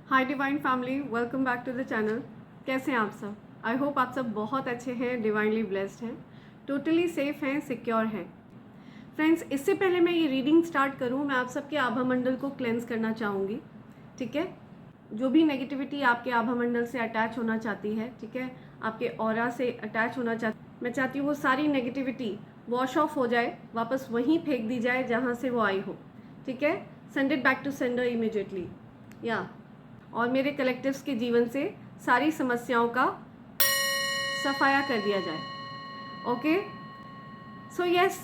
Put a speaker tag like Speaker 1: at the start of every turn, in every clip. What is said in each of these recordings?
Speaker 1: Hi divine family, welcome back to the channel. कैसे हैं आप सब? आई होप आप सब बहुत अच्छे हैं, डिवाइनली ब्लेस्ड हैं, टोटली सेफ हैं, सिक्योर हैं। फ्रेंड्स, इससे पहले मैं ये रीडिंग स्टार्ट करूं, मैं आप सबके आभा मंडल को क्लेंस करना चाहूँगी। ठीक है? जो भी नेगेटिविटी आपके आभा मंडल से अटैच होना चाहती है, ठीक है, आपके ऑरा से अटैच होना चाहती, मैं चाहती हूँ वो सारी नेगेटिविटी वॉश ऑफ हो जाए, वापस वहीं फेंक दी जाए जहाँ से वो आई हो। ठीक है? Send it back to sender immediately. या और मेरे कलेक्टिव्स के जीवन से सारी समस्याओं का सफाया कर दिया जाए। ओके, सो यस,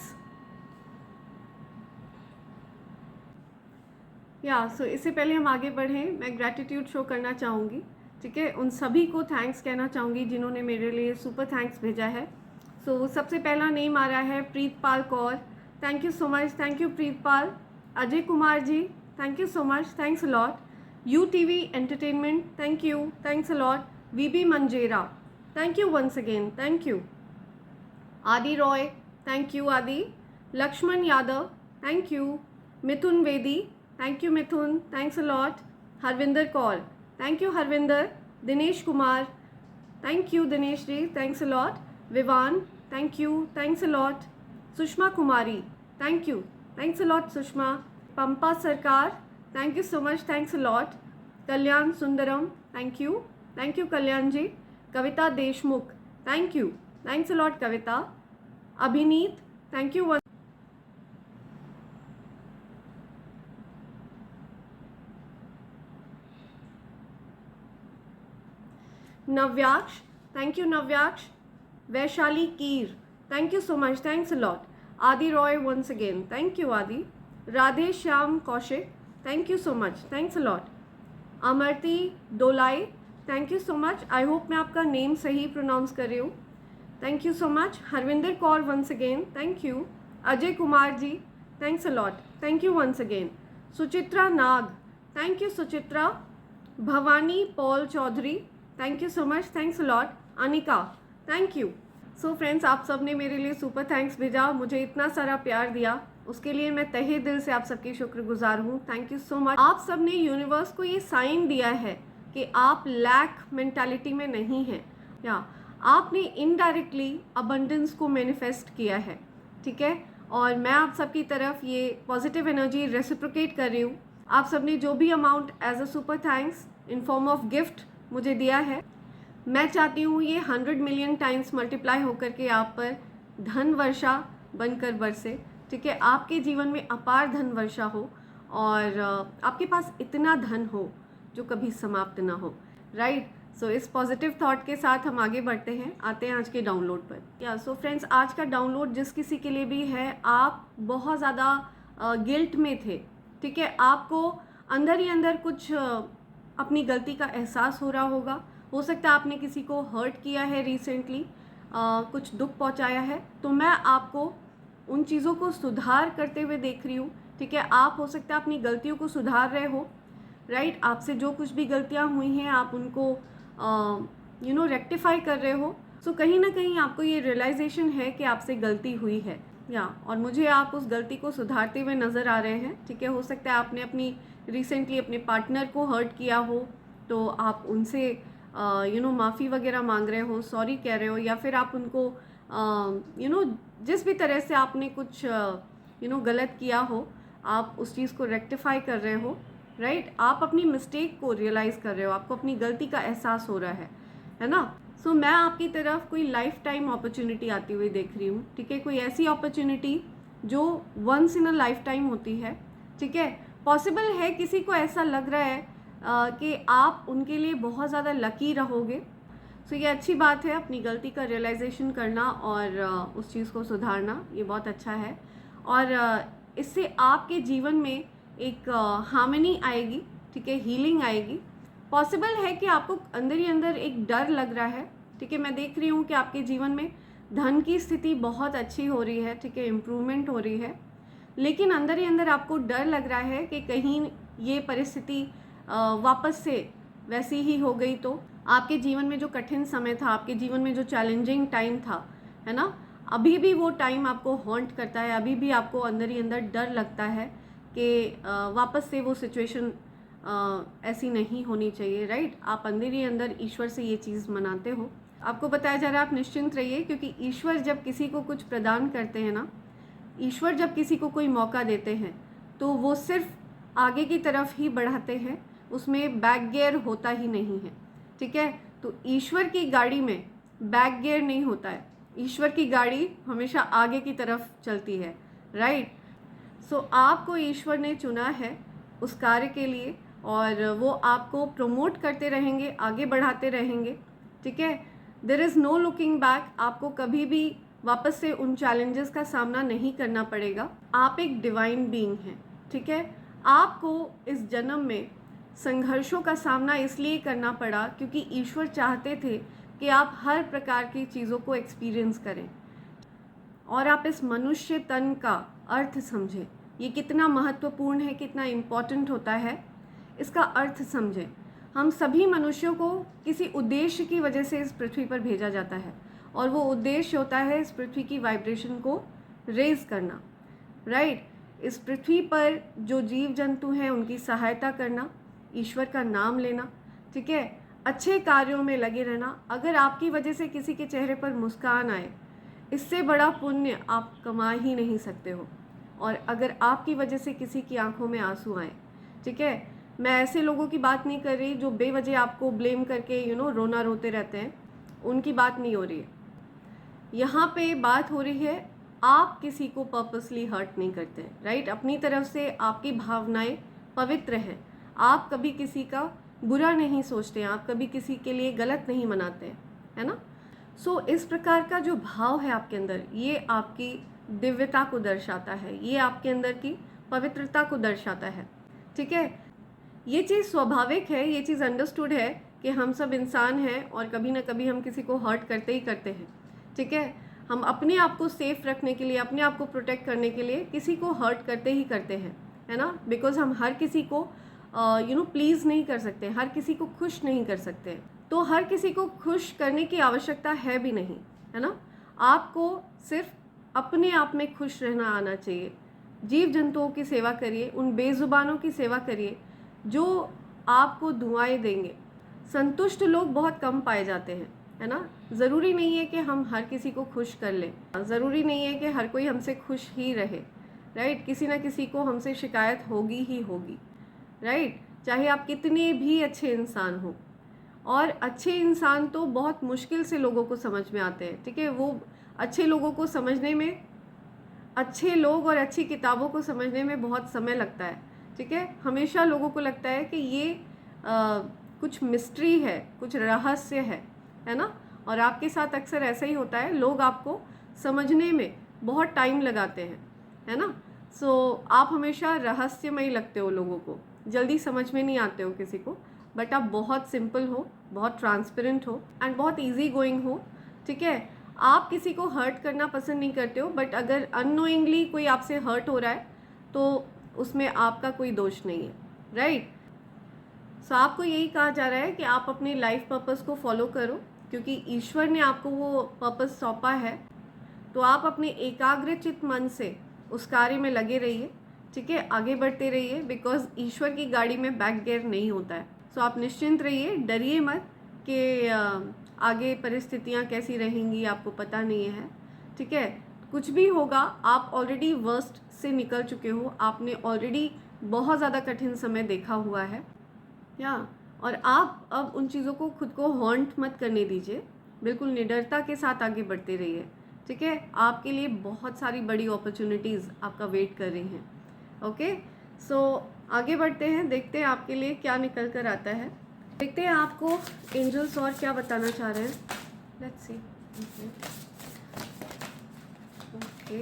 Speaker 1: सो इससे पहले हम आगे बढ़ें, मैं ग्रैटिट्यूड शो करना चाहूँगी। ठीक है, उन सभी को थैंक्स कहना चाहूँगी जिन्होंने मेरे लिए सुपर थैंक्स भेजा है। सो सबसे पहला नेम आ रहा है Pritpal Kaur. Thank you so much, thank you Pritpal. Ajay Kumar ji, thank you so much, thanks a lot. UTV entertainment, thank you, thanks a lot. VB Manjera, thank you once again, thank you. Adi Roy, thank you Adi. Laxman Yadav, thank you. Mithun Vedi, thank you Mithun, thanks a lot. Harvinder Kaur, thank you Harvinder. Dinesh Kumar, thank you Dinesh ji, thanks a lot. Vivaan, thank you, thanks a lot. Sushma Kumari, thank you, thanks a lot Sushma. Pampa Sarkar, thank you so much, thanks a lot. Kalyan Sundaram, thank you Kalyan ji. Kavita Deshmukh, thank you, thanks a lot Kavita. Abhineet, thank you. Navyaksh, thank you Navyaksh. Vaishali Keer, thank you so much, thanks a lot. Adi Roy once again, thank you Adi. Radhe Shyam Kaushik, thank you so much, thanks a lot. अमरती डोलाई, thank you so much, I hope मैं आपका name सही pronounce कर रही हूँ, thank you so much. Harvinder Kaur once again, thank you. Ajay Kumar ji, thanks a lot, thank you once again. Suchitra Nag, thank you Suchitra. Bhavani Paul Chaudhary, thank you so much, thanks a lot. Anika, thank you. So friends, आप सब ने मेरे लिए सुपर थैंक्स भेजा, मुझे इतना सारा प्यार दिया, उसके लिए मैं तहे दिल से आप सबकी शुक्रगुजार हूँ। Thank you so much. आप सब ने यूनिवर्स को ये साइन दिया है कि आप लैक मेंटालिटी में नहीं हैं, या आपने इनडायरेक्टली अबंडेंस को मैनिफेस्ट किया है। ठीक है, और मैं आप सबकी तरफ ये पॉजिटिव एनर्जी रेसिप्रोकेट कर रही हूँ। आप सब ने जो भी amount as a super thanks in form of gift मुझे दिया है, मैं चाहती हूँ ये 100 मिलियन टाइम्स मल्टीप्लाई होकर के आप पर धन वर्षा बनकर बरसे। ठीक है, आपके जीवन में अपार धन वर्षा हो और आपके पास इतना धन हो जो कभी समाप्त ना हो। राइट, सो इस पॉजिटिव थॉट के साथ हम आगे बढ़ते हैं, आते हैं आज के डाउनलोड पर। सो फ्रेंड्स, आज का डाउनलोड जिस किसी के लिए भी है, आप बहुत ज़्यादा गिल्ट में थे। ठीक है, आपको अंदर ही अंदर कुछ अपनी गलती का एहसास हो रहा होगा। हो सकता है आपने किसी को हर्ट किया है रिसेंटली, कुछ दुख पहुंचाया है, तो मैं आपको उन चीज़ों को सुधार करते हुए देख रही हूँ। ठीक है, आप हो सकता है अपनी गलतियों को सुधार रहे हो। राइट, आपसे जो कुछ भी गलतियाँ हुई हैं आप उनको रेक्टिफाई कर रहे हो। सो कहीं ना कहीं आपको ये रियलाइजेशन है कि आपसे गलती हुई है, और मुझे आप उस गलती को सुधारते हुए नज़र आ रहे हैं। ठीक है, हो सकता है आपने अपनी रिसेंटली अपने पार्टनर को हर्ट किया हो, तो आप उनसे माफ़ी वगैरह मांग रहे हो, सॉरी कह रहे हो, या फिर आप उनको जिस भी तरह से आपने कुछ गलत किया हो, आप उस चीज़ को रेक्टिफाई कर रहे हो। राइट, आप अपनी मिस्टेक को रियलाइज़ कर रहे हो, आपको अपनी गलती का एहसास हो रहा है ना। सो मैं आपकी तरफ कोई लाइफ टाइम अपॉर्चुनिटी आती हुई देख रही हूँ। ठीक है, कोई ऐसी अपॉर्चुनिटी जो once in a lifetime होती है। ठीक है, पॉसिबल है किसी को ऐसा लग रहा है कि आप उनके लिए बहुत ज़्यादा लकी रहोगे। सो ये अच्छी बात है, अपनी गलती का रियलाइजेशन करना और उस चीज़ को सुधारना, ये बहुत अच्छा है। और इससे आपके जीवन में एक हार्मनी आएगी। ठीक है, हीलिंग आएगी। पॉसिबल है कि आपको अंदर ही अंदर एक डर लग रहा है। ठीक है, मैं देख रही हूँ कि आपके जीवन में धन की स्थिति बहुत अच्छी हो रही है। ठीक है, इम्प्रूवमेंट हो रही है, लेकिन अंदर ही अंदर आपको डर लग रहा है कि कहीं ये परिस्थिति वापस से वैसी ही हो गई तो। आपके जीवन में जो कठिन समय था, आपके जीवन में जो चैलेंजिंग टाइम था, है ना, अभी भी वो टाइम आपको हॉन्ट करता है। अभी भी आपको अंदर ही अंदर डर लगता है कि वापस से वो सिचुएशन ऐसी नहीं होनी चाहिए, राइट। आप अंदर ही अंदर ईश्वर से ये चीज़ मनाते हो। आपको बताया जा रहा है आप निश्चिंत रहिए, क्योंकि ईश्वर जब किसी को कुछ प्रदान करते हैं ना, ईश्वर जब किसी को कोई मौका देते हैं तो वो सिर्फ आगे की तरफ ही बढ़ाते हैं, उसमें बैक गियर होता ही नहीं है, ठीक है। तो ईश्वर की गाड़ी में बैक गियर नहीं होता है, ईश्वर की गाड़ी हमेशा आगे की तरफ चलती है, राइट। सो आपको ईश्वर ने चुना है उस कार्य के लिए, और वो आपको प्रमोट करते रहेंगे, आगे बढ़ाते रहेंगे, ठीक है। There is no looking back. आपको कभी भी वापस से उन चैलेंजेस का सामना नहीं करना पड़ेगा। आप एक डिवाइन बीइंग हैं, ठीक है। आपको इस जन्म में संघर्षों का सामना इसलिए करना पड़ा क्योंकि ईश्वर चाहते थे कि आप हर प्रकार की चीज़ों को एक्सपीरियंस करें, और आप इस मनुष्य तन का अर्थ समझें। ये कितना महत्वपूर्ण है, कितना इम्पॉर्टेंट होता है, इसका अर्थ समझें। हम सभी मनुष्यों को किसी उद्देश्य की वजह से इस पृथ्वी पर भेजा जाता है, और वो उद्देश्य होता है इस पृथ्वी की वाइब्रेशन को रेज करना, राइट। इस पृथ्वी पर जो जीव जंतु हैं उनकी सहायता करना, ईश्वर का नाम लेना, ठीक है, अच्छे कार्यों में लगे रहना। अगर आपकी वजह से किसी के चेहरे पर मुस्कान आए, इससे बड़ा पुण्य आप कमा ही नहीं सकते हो। और अगर आपकी वजह से किसी की आंखों में आंसू आए, ठीक है, मैं ऐसे लोगों की बात नहीं कर रही जो बेवजह आपको ब्लेम करके रोना रोते रहते हैं, उनकी बात नहीं हो रही है। यहाँ पे बात हो रही है आप किसी को पर्पसली हर्ट नहीं करते, राइट। अपनी तरफ से आपकी भावनाएं पवित्र हैं, आप कभी किसी का बुरा नहीं सोचते हैं, आप कभी किसी के लिए गलत नहीं मनाते हैं, है ना। सो इस प्रकार का जो भाव है आपके अंदर, ये आपकी दिव्यता को दर्शाता है, ये आपके अंदर की पवित्रता को दर्शाता है, ठीक है। ये चीज़ स्वाभाविक है, ये चीज़ अंडरस्टूड है कि हम सब इंसान हैं और कभी ना कभी हम किसी को हर्ट करते ही करते हैं, ठीक है। हम अपने आप को सेफ रखने के लिए, अपने आप को प्रोटेक्ट करने के लिए किसी को हर्ट करते ही करते हैं, है ना। बिकॉज हम हर किसी को प्लीज़ नहीं कर सकते, हर किसी को खुश नहीं कर सकते, तो हर किसी को खुश करने की आवश्यकता है भी नहीं, है ना। आपको सिर्फ अपने आप में खुश रहना आना चाहिए। जीव जंतुओं की सेवा करिए, उन बेजुबानों की सेवा करिए जो आपको दुआएं देंगे। संतुष्ट लोग बहुत कम पाए जाते हैं, है ना। ज़रूरी नहीं है कि हम हर किसी को खुश कर लें, ज़रूरी नहीं है कि हर कोई हमसे खुश ही रहे, राइट। किसी ना किसी को हमसे शिकायत होगी ही होगी, राइट। चाहे आप कितने भी अच्छे इंसान हो, और अच्छे इंसान तो बहुत मुश्किल से लोगों को समझ में आते हैं, ठीक है। वो अच्छे लोगों को समझने में, अच्छे लोग और अच्छी किताबों को समझने में बहुत समय लगता है, ठीक है। हमेशा लोगों को लगता है कि ये कुछ मिस्ट्री है, कुछ रहस्य है ना। और आपके साथ अक्सर ऐसा ही होता है, लोग आपको समझने में बहुत टाइम लगाते हैं, है ना। सो आप हमेशा रहस्यमय लगते हो, लोगों को जल्दी समझ में नहीं आते हो किसी को, बट आप बहुत सिंपल हो, बहुत ट्रांसपेरेंट हो, एंड बहुत इजी गोइंग हो, ठीक है। आप किसी को हर्ट करना पसंद नहीं करते हो, बट अगर अननोइंगली कोई आपसे हर्ट हो रहा है तो उसमें आपका कोई दोष नहीं है, राइट। सो आपको यही कहा जा रहा है कि आप अपनी लाइफ पर्पस को फॉलो करो, क्योंकि ईश्वर ने आपको वो पर्पस सौंपा है। तो आप अपने एकाग्रचित मन से उस कार्य में लगे रहिए, ठीक है, आगे बढ़ते रहिए, बिकॉज ईश्वर की गाड़ी में बैक गियर नहीं होता है। सो आप निश्चिंत रहिए, डरिए मत कि आगे परिस्थितियाँ कैसी रहेंगी, आपको पता नहीं है, ठीक है। कुछ भी होगा, आप ऑलरेडी वर्स्ट से निकल चुके हो, आपने ऑलरेडी बहुत ज़्यादा कठिन समय देखा हुआ है, या और आप अब उन चीज़ों को खुद को हॉन्ट मत करने दीजिए, बिल्कुल निडरता के साथ आगे बढ़ते रहिए, ठीक है। आपके लिए बहुत सारी बड़ी अपॉर्चुनिटीज़ आपका वेट कर रही हैं, ओके। सो आगे बढ़ते हैं, देखते हैं आपके लिए क्या निकल कर आता है, देखते हैं आपको एंजल्स और क्या बताना चाह रहे हैं। Let's see. Okay,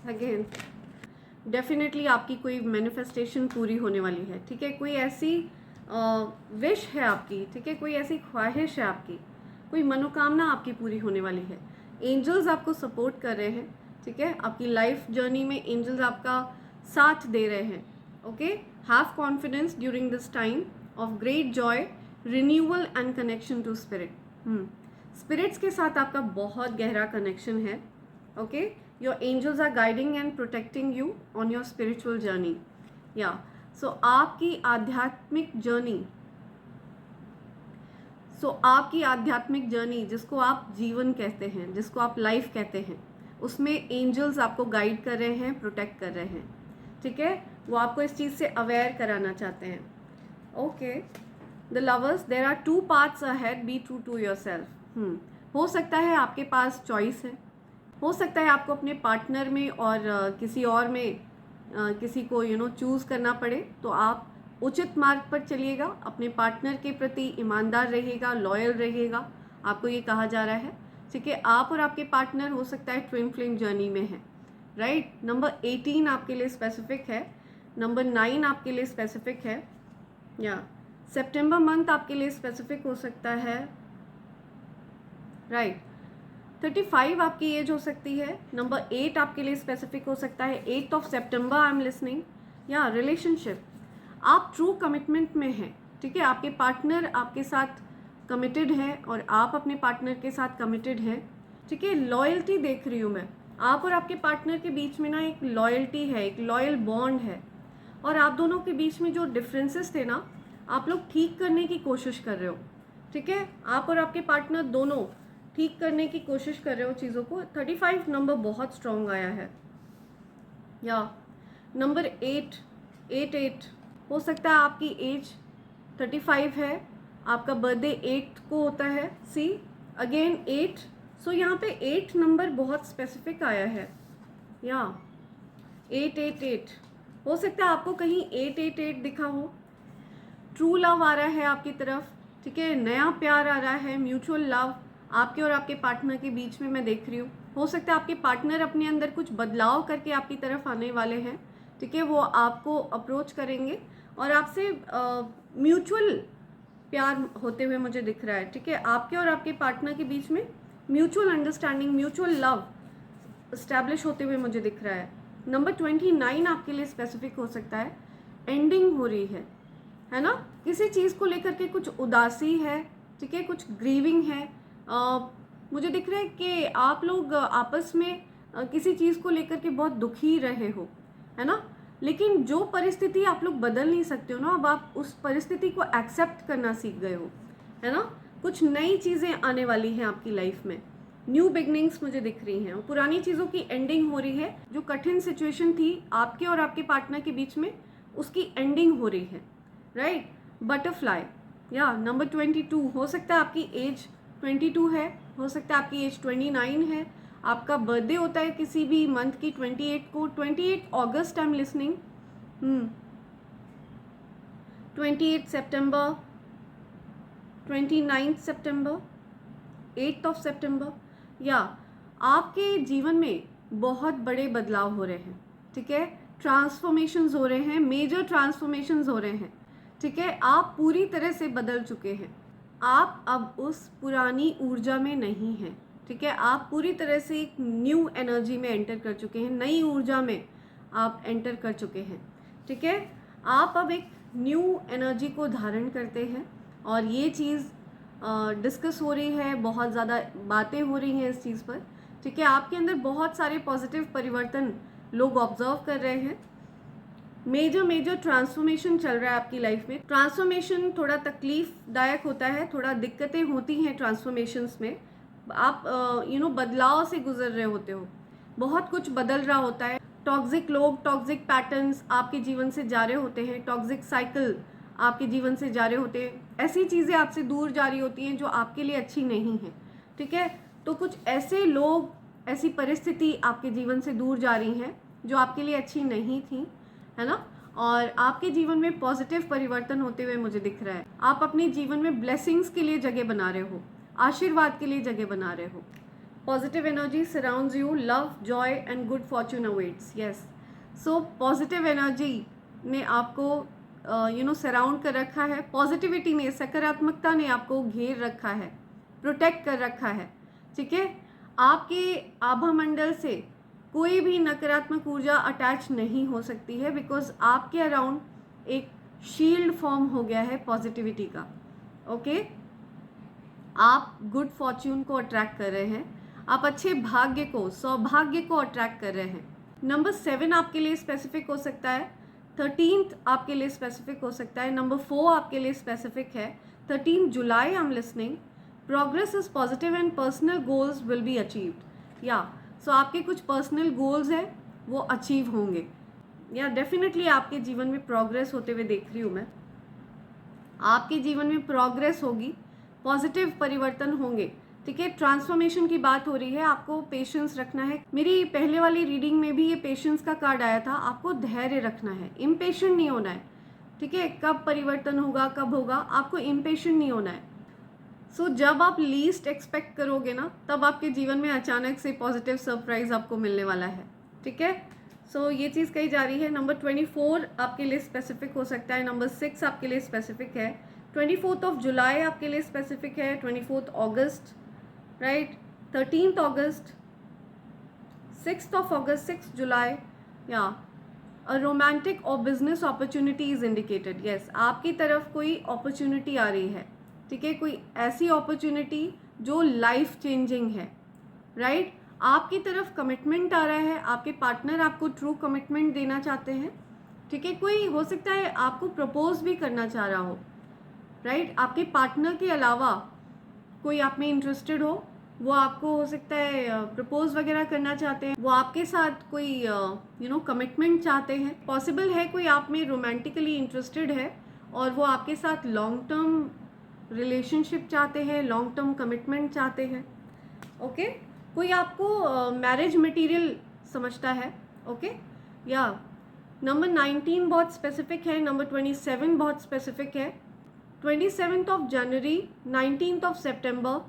Speaker 1: again definitely आपकी कोई मैनिफेस्टेशन पूरी होने वाली है, ठीक है। कोई ऐसी विश है आपकी, ठीक है, कोई ऐसी ख्वाहिश है आपकी, कोई मनोकामना आपकी पूरी होने वाली है। एंजल्स आपको सपोर्ट कर रहे हैं, ठीक है। आपकी लाइफ जर्नी में एंजल्स आपका साथ दे रहे हैं, okay. Have confidence during this time of great joy, renewal and connection to spirit. Spirits के साथ आपका बहुत गहरा कनेक्शन है, okay. Your angels are guiding and protecting you on your spiritual journey, या सो आपकी आध्यात्मिक जर्नी जिसको आप जीवन कहते हैं, जिसको आप लाइफ कहते हैं, उसमें एंजल्स आपको गाइड कर रहे हैं, प्रोटेक्ट कर रहे हैं, ठीक है। वो आपको इस चीज़ से अवेयर कराना चाहते हैं, okay. The lovers, there are 2 paths ahead, be true to yourself. हो सकता है आपके पास चॉइस है, हो सकता है आपको अपने पार्टनर में और किसी और में किसी को चूज़ करना पड़े, तो आप उचित मार्ग पर चलिएगा, अपने पार्टनर के प्रति ईमानदार रहिएगा, लॉयल रहिएगा, आपको ये कहा जा रहा है, ठीक है। आप और आपके पार्टनर हो सकता है ट्विन फ्लेम जर्नी में है, राइट। नंबर 18 आपके लिए स्पेसिफिक है, नंबर 9 आपके लिए स्पेसिफिक है, या सितंबर मंथ आपके लिए स्पेसिफिक हो सकता है, राइट। 35 आपकी एज हो सकती है, नंबर 8 आपके लिए स्पेसिफिक हो सकता है, 8 of September I am listening, या रिलेशनशिप, आप ट्रू कमिटमेंट में हैं, ठीक है। आपके पार्टनर आपके साथ कमिटेड है और आप अपने पार्टनर के साथ कमिटेड है, ठीक है। लॉयल्टी देख रही हूँ मैं, आप और आपके पार्टनर के बीच में ना एक लॉयल्टी है, एक लॉयल बॉन्ड है, और आप दोनों के बीच में जो डिफरेंसेस थे ना, आप लोग ठीक करने की कोशिश कर रहे हो, ठीक है। आप और आपके पार्टनर दोनों ठीक करने की कोशिश कर रहे हो चीज़ों को। 35 नंबर बहुत स्ट्रॉन्ग आया है, या नंबर 8 हो सकता है आपकी एज 35 है, आपका बर्थडे 8 को होता है, सी अगेन 8, सो यहाँ पे 8 नंबर बहुत स्पेसिफिक आया है, या 888 हो सकता है आपको कहीं 888 दिखा हो। ट्रू लव आ रहा है आपकी तरफ, ठीक है, नया प्यार आ रहा है, म्यूचुअल लव आपके और आपके पार्टनर के बीच में मैं देख रही हूँ। हो सकता है आपके पार्टनर अपने अंदर कुछ बदलाव करके आपकी तरफ आने वाले हैं, ठीक है। वो आपको अप्रोच करेंगे और आपसे म्यूचुअल प्यार होते हुए मुझे दिख रहा है, ठीक है। आपके और आपके पार्टनर के बीच में mutual understanding, mutual love establish होते हुए मुझे दिख रहा है। नंबर 29 आपके लिए स्पेसिफिक हो सकता है, एंडिंग हो रही है ना, किसी चीज़ को लेकर के कुछ उदासी है, ठीक है, कुछ ग्रीविंग है। मुझे दिख रहा है कि आप लोग आपस में किसी चीज़ को लेकर के बहुत दुखी रहे हो, है ना, लेकिन जो परिस्थिति आप लोग बदल नहीं सकते हो ना, अब आप उस परिस्थिति को एक्सेप्ट करना सीख गए हो, है ना। कुछ नई चीज़ें आने वाली हैं आपकी लाइफ में, न्यू बिगनिंग्स मुझे दिख रही हैं, पुरानी चीज़ों की एंडिंग हो रही है। जो कठिन सिचुएशन थी आपके और आपके पार्टनर के बीच में, उसकी एंडिंग हो रही है, राइट। बटरफ्लाई, या नंबर 22 हो सकता है आपकी एज 22 है, हो सकता है आपकी एज 29 है, आपका बर्थडे होता है किसी भी मंथ की 28 को, 28 अगस्त आई एम लिसनिंग, 28 सितंबर, 29 सितंबर, 8 ऑफ सितंबर, या आपके जीवन में बहुत बड़े बदलाव हो रहे हैं, ठीक है। ट्रांसफॉर्मेशंस हो रहे हैं, मेजर ट्रांसफॉर्मेशंस हो रहे हैं, ठीक है। आप पूरी तरह से बदल चुके हैं, आप अब उस पुरानी ऊर्जा में नहीं हैं, ठीक है। आप पूरी तरह से एक न्यू एनर्जी में एंटर कर चुके हैं, नई ऊर्जा में आप एंटर कर चुके हैं, ठीक है। आप अब एक न्यू एनर्जी को धारण करते हैं और ये चीज़ डिस्कस हो रही है, बहुत ज़्यादा बातें हो रही हैं इस चीज़ पर, ठीक है। आपके अंदर बहुत सारे पॉजिटिव परिवर्तन लोग ऑब्जर्व कर रहे हैं, मेजर ट्रांसफॉर्मेशन चल रहा है आपकी लाइफ में। ट्रांसफॉर्मेशन थोड़ा तकलीफदायक होता है, थोड़ा दिक्कतें होती हैं ट्रांसफॉर्मेशंस में, आप बदलाव से गुजर रहे होते हो, बहुत कुछ बदल रहा होता है। टॉक्सिक लोग, टॉक्सिक पैटर्न्स आपके जीवन से जा रहे होते हैं, टॉक्सिक साइकिल आपके जीवन से जा रहे होते हैं, ऐसी चीज़ें आपसे दूर जा रही होती हैं जो आपके लिए अच्छी नहीं है, ठीक है। तो कुछ ऐसे लोग, ऐसी परिस्थिति आपके जीवन से दूर जा रही हैं जो आपके लिए अच्छी नहीं थी, है ना, और आपके जीवन में पॉजिटिव परिवर्तन होते हुए मुझे दिख रहा है। आप अपने जीवन में ब्लेसिंग्स के लिए जगह बना रहे हो, आशीर्वाद के लिए जगह बना रहे हो। Positive energy surrounds you, love, Joy and good Fortune awaits, yes. So positive energy ने आपको सराउंड कर रखा है, पॉजिटिविटी ने, सकारात्मकता ने आपको घेर रखा है, प्रोटेक्ट कर रखा है, ठीक है। आपके आभा मंडल से कोई भी नकारात्मक ऊर्जा अटैच नहीं हो सकती है, बिकॉज आपके अराउंड एक शील्ड फॉर्म हो गया है पॉजिटिविटी का। ओके, आप गुड फॉर्च्यून को अट्रैक्ट कर रहे हैं, आप अच्छे भाग्य को, सौभाग्य को अट्रैक्ट कर रहे हैं। नंबर 7 आपके लिए स्पेसिफिक हो सकता है, 13th आपके लिए स्पेसिफिक हो सकता है, नंबर 4 आपके लिए स्पेसिफिक है। 13 जुलाई I am listening, progress is positive and personal goals will be achieved. या सो आपके कुछ पर्सनल गोल्स हैं वो अचीव होंगे, या डेफिनेटली आपके जीवन में प्रोग्रेस होते हुए देख रही हूँ मैं। आपके जीवन में प्रोग्रेस होगी, पॉजिटिव परिवर्तन होंगे, ठीक है। ट्रांसफॉर्मेशन की बात हो रही है, आपको पेशेंस रखना है। मेरी पहले वाली रीडिंग में भी ये पेशेंस का कार्ड आया था, आपको धैर्य रखना है, इम्पेशेंट नहीं होना है, ठीक है। कब परिवर्तन होगा, कब होगा, आपको इम्पेशेंट नहीं होना है। सो जब आप लीस्ट एक्सपेक्ट करोगे ना, तब आपके जीवन में अचानक से पॉजिटिव सरप्राइज आपको मिलने वाला है, ठीक है। सो ये चीज़ कही जा रही है। नंबर 24 आपके लिए स्पेसिफिक हो सकता है, नंबर 6 आपके लिए स्पेसिफिक है, 24 जुलाई आपके लिए स्पेसिफिक है, 24 अगस्त, राइट, 13 अगस्त, 6 अगस्त, 6 जुलाई। या अ रोमांटिक और business opportunity is indicated. Yes, आपकी तरफ कोई अपॉर्चुनिटी आ रही है, ठीक है, कोई ऐसी अपॉर्चुनिटी जो लाइफ चेंजिंग है, राइट। आपकी तरफ कमिटमेंट आ रहा है, आपके पार्टनर आपको ट्रू कमिटमेंट देना चाहते हैं, ठीक है। कोई हो सकता है आपको प्रपोज भी करना चाह रहा हो, राइट। आपके पार्टनर के अलावा कोई आप में इंटरेस्टेड हो, वो आपको हो सकता है प्रपोज वगैरह करना चाहते हैं, वो आपके साथ कोई कमिटमेंट चाहते हैं। पॉसिबल है कोई आप में रोमांटिकली इंटरेस्टेड है और वो आपके साथ लॉन्ग टर्म रिलेशनशिप चाहते हैं, लॉन्ग टर्म कमिटमेंट चाहते हैं, ओके। कोई आपको मैरिज मटेरियल समझता है, ओके। या नंबर 19 बहुत स्पेसिफिक है, नंबर 27 बहुत स्पेसिफिक है, 27 जनवरी, 19 सितंबर,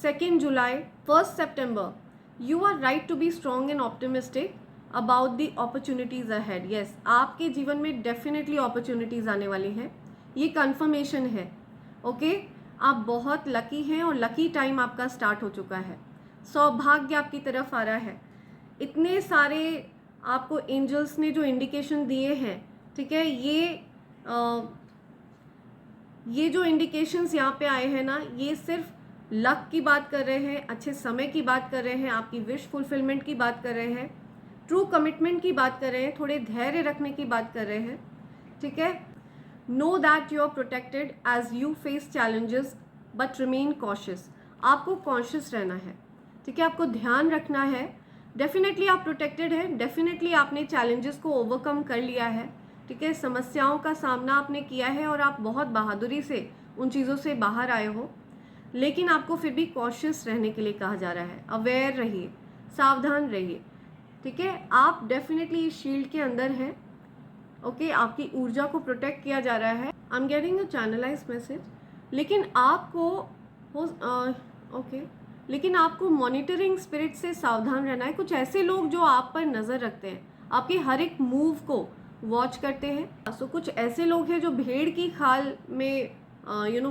Speaker 1: 2 जुलाई, 1 सितंबर। You are right to be strong and optimistic about the opportunities ahead. Yes, आपके जीवन में डेफिनेटली अपॉर्चुनिटीज आने वाली हैं, ये कंफर्मेशन है, ओके। आप बहुत लकी हैं और लकी टाइम आपका स्टार्ट हो चुका है। सौभाग्य आपकी तरफ आ रहा है। इतने सारे आपको एंजल्स ने जो इंडिकेशन दिए हैं, ठीक है, ये जो इंडिकेशंस यहाँ पे आए हैं ना, ये सिर्फ लक की बात कर रहे हैं, अच्छे समय की बात कर रहे हैं, आपकी विश फुलफिलमेंट की बात कर रहे हैं, ट्रू कमिटमेंट की बात कर रहे हैं, थोड़े धैर्य रखने की बात कर रहे हैं, ठीक है। Know that you are protected as you face challenges but remain cautious. आपको कॉन्शियस रहना है, ठीक है, आपको ध्यान रखना है। डेफिनेटली आप प्रोटेक्टेड हैं, डेफिनेटली आपने चैलेंजेस को ओवरकम कर लिया है, ठीक है, समस्याओं का सामना आपने किया है और आप बहुत बहादुरी से उन चीज़ों से बाहर आए हो। लेकिन आपको फिर भी कॉशियस रहने के लिए कहा जा रहा है, अवेयर रहिए, सावधान रहिए, ठीक है। आप डेफिनेटली इस शील्ड के अंदर हैं, ओके, आपकी ऊर्जा को प्रोटेक्ट किया जा रहा है। I am getting a channelize message. लेकिन आपको लेकिन आपको मॉनिटरिंग स्पिरिट से सावधान रहना है। कुछ ऐसे लोग जो आप पर नज़र रखते हैं, आपके हर एक मूव को वॉच करते हैं। सो कुछ ऐसे लोग हैं जो भेड़ की खाल में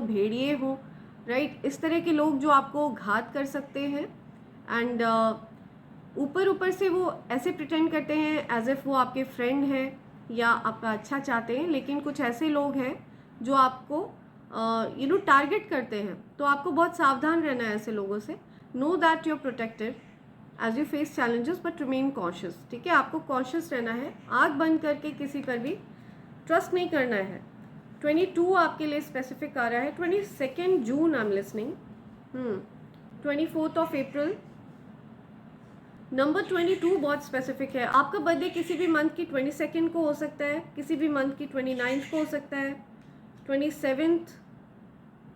Speaker 1: भेड़िए हों, राइट, इस तरह के लोग जो आपको घात कर सकते हैं। एंड ऊपर से वो ऐसे प्रिटेंड करते हैं एज इफ वो आपके फ्रेंड हैं या आपका अच्छा चाहते हैं, लेकिन कुछ ऐसे लोग हैं जो आपको टारगेट करते हैं। तो आपको बहुत सावधान रहना है ऐसे लोगों से। Know that you are protected as you face challenges but remain cautious, ठीक है, आपको कॉशियस रहना है। आँख बंद करके किसी पर भी ट्रस्ट नहीं करना है। 22 आपके लिए स्पेसिफिक आ रहा है, 22 जून आई एम लिसनिंग, 24 अप्रैल। नंबर 22 बहुत स्पेसिफिक है। आपका बर्थडे किसी भी मंथ की 22 को हो सकता है, किसी भी मंथ की 29 को हो सकता है, 27th,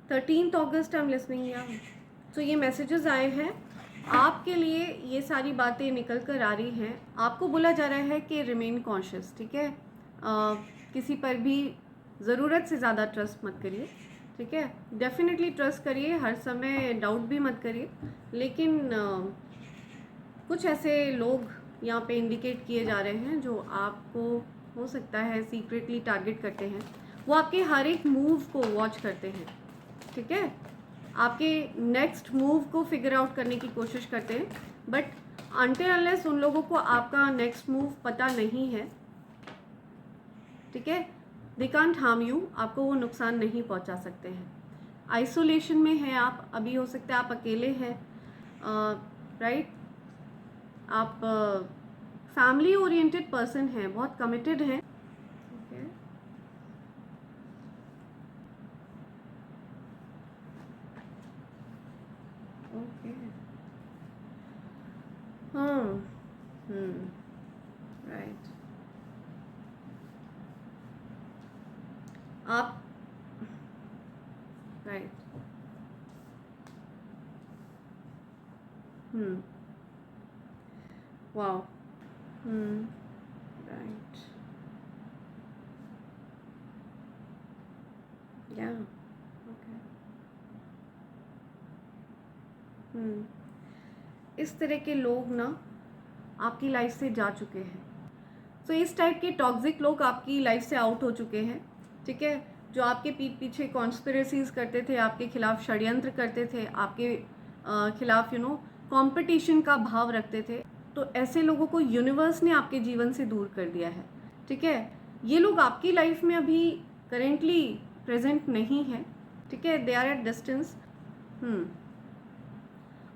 Speaker 1: 13 August I am listening. या तो ये मैसेजेस आए हैं आपके लिए, ये सारी बातें निकल कर आ रही हैं। आपको बोला जा रहा है कि रिमेन कॉन्शियस, ठीक है, किसी पर भी ज़रूरत से ज़्यादा ट्रस्ट मत करिए, ठीक है। डेफिनेटली ट्रस्ट करिए, हर समय डाउट भी मत करिए, लेकिन कुछ ऐसे लोग यहाँ पे इंडिकेट किए जा रहे हैं जो आपको हो सकता है सीक्रेटली टारगेट करते हैं। वो आपके हर एक मूव को वॉच करते हैं, ठीक है। आपके नेक्स्ट मूव को फिगर आउट करने की कोशिश करते हैं, बट अनटिल अनलेस उन लोगों को आपका नेक्स्ट मूव पता नहीं है, ठीक है, दे कांट हार्म यू, आपको वो नुकसान नहीं पहुंचा सकते हैं। आइसोलेशन में है आप अभी, हो सकता है आप अकेले हैं, राइट, आप फैमिली ओरिएंटेड पर्सन हैं, बहुत कमिटेड हैं, okay? ओके, हाँ, राइट, आप, राइट, वाओ, राइट, या, ओके, इस तरह के लोग ना आपकी लाइफ से जा चुके हैं। सो इस टाइप के टॉक्सिक लोग आपकी लाइफ से आउट हो चुके हैं, ठीक है, जो आपके पीठ पीछे कॉन्स्पिरेसीज करते थे, आपके खिलाफ षड्यंत्र करते थे, आपके खिलाफ कंपटीशन का भाव रखते थे, तो ऐसे लोगों को यूनिवर्स ने आपके जीवन से दूर कर दिया है, ठीक है। ये लोग आपकी लाइफ में अभी करेंटली प्रेजेंट नहीं है, ठीक है, दे आर एट डिस्टेंस,